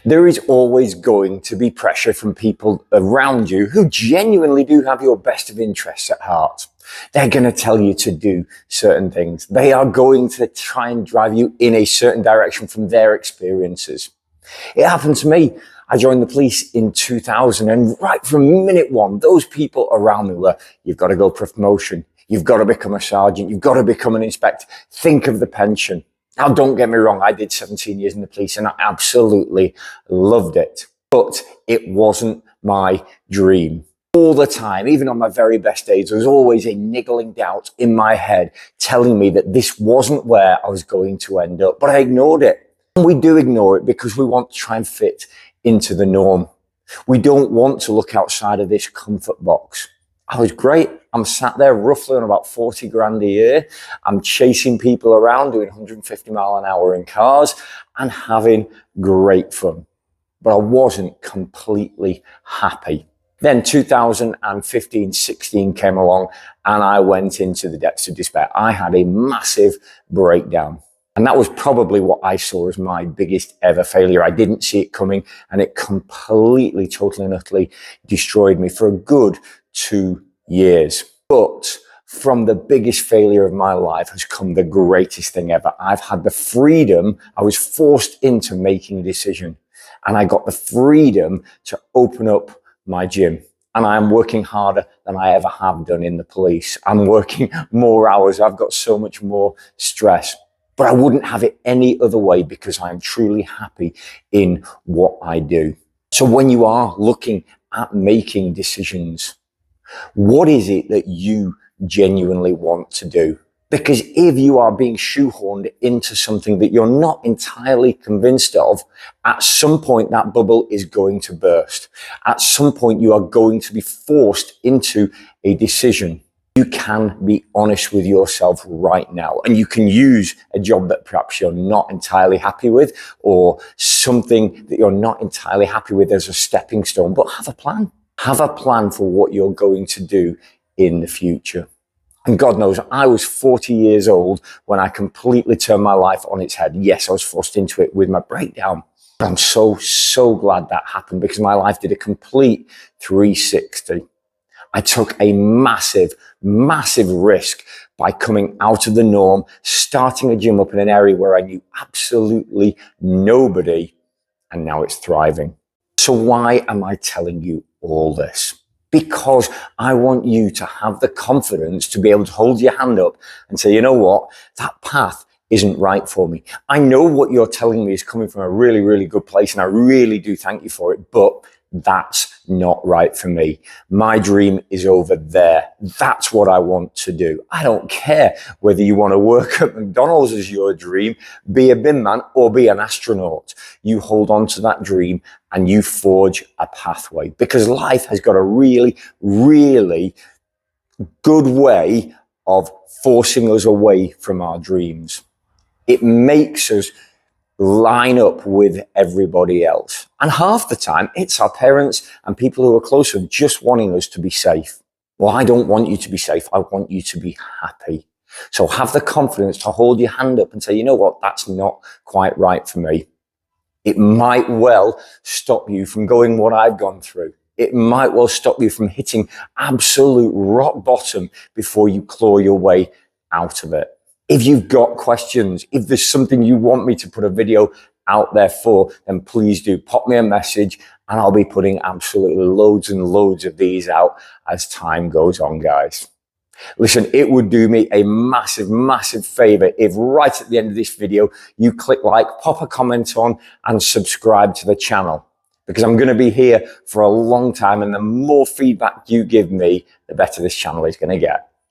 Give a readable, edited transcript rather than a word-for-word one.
There is always going to be pressure from people around you who genuinely do have your best of interests at heart. They're going to tell you to do certain things. They are going to try and drive you in a certain direction from their experiences. It happened to me. I joined the police in 2000, and right from minute one, those people around me were, you've got to go for promotion. You've got to become a sergeant. You've got to become an inspector. Think of the pension. Now, don't get me wrong. I did 17 years in the police and I absolutely loved it, but it wasn't my dream. All the time, even on my very best days, there was always a niggling doubt in my head telling me that this wasn't where I was going to end up, but I ignored it. And we do ignore it because we want to try and fit into the norm. We don't want to look outside of this comfort box. I was great. I'm sat there roughly on about 40 grand a year. I'm chasing people around doing 150 mile an hour in cars and having great fun. But I wasn't completely happy. Then 2015-16 came along and I went into the depths of despair. I had a massive breakdown. And that was probably what I saw as my biggest ever failure. I didn't see it coming and it completely, totally and utterly destroyed me for a good 2 years. But from the biggest failure of my life has come the greatest thing ever. I've had the freedom. I was forced into making a decision and I got the freedom to open up my gym. And I am working harder than I ever have done in the police. I'm working more hours. I've got so much more stress. But I wouldn't have it any other way because I am truly happy in what I do. So when you are looking at making decisions, what is it that you genuinely want to do? Because if you are being shoehorned into something that you're not entirely convinced of, at some point that bubble is going to burst. At some point you are going to be forced into a decision. You can be honest with yourself right now, and you can use a job that perhaps you're not entirely happy with or something that you're not entirely happy with as a stepping stone, but have a plan. Have a plan for what you're going to do in the future. And God knows, I was 40 years old when I completely turned my life on its head. Yes, I was forced into it with my breakdown. But I'm so glad that happened because my life did a complete 360. I took a massive risk by coming out of the norm, starting a gym up in an area where I knew absolutely nobody, and now it's thriving. So why am I telling you all this? Because I want you to have the confidence to be able to hold your hand up and say, you know what, that path isn't right for me. I know what you're telling me is coming from a really good place, and I really do thank you for it, but that's not right for me. My dream is over there. That's what I want to do. I don't care whether you want to work at McDonald's as your dream, be a bin man, or be an astronaut. You hold on to that dream and you forge a pathway, because life has got a really good way of forcing us away from our dreams. It makes us line up with everybody else. And half the time, it's our parents and people who are closer just wanting us to be safe. Well, I don't want you to be safe. I want you to be happy. So have the confidence to hold your hand up and say, you know what, that's not quite right for me. It might well stop you from going what I've gone through. It might well stop you from hitting absolute rock bottom before you claw your way out of it. If you've got questions, if there's something you want me to put a video out there for, then please do pop me a message and I'll be putting absolutely loads and loads of these out as time goes on, guys. Listen, it would do me a massive favor if right at the end of this video, you click like, pop a comment on and subscribe to the channel, because I'm going to be here for a long time, and the more feedback you give me, the better this channel is going to get.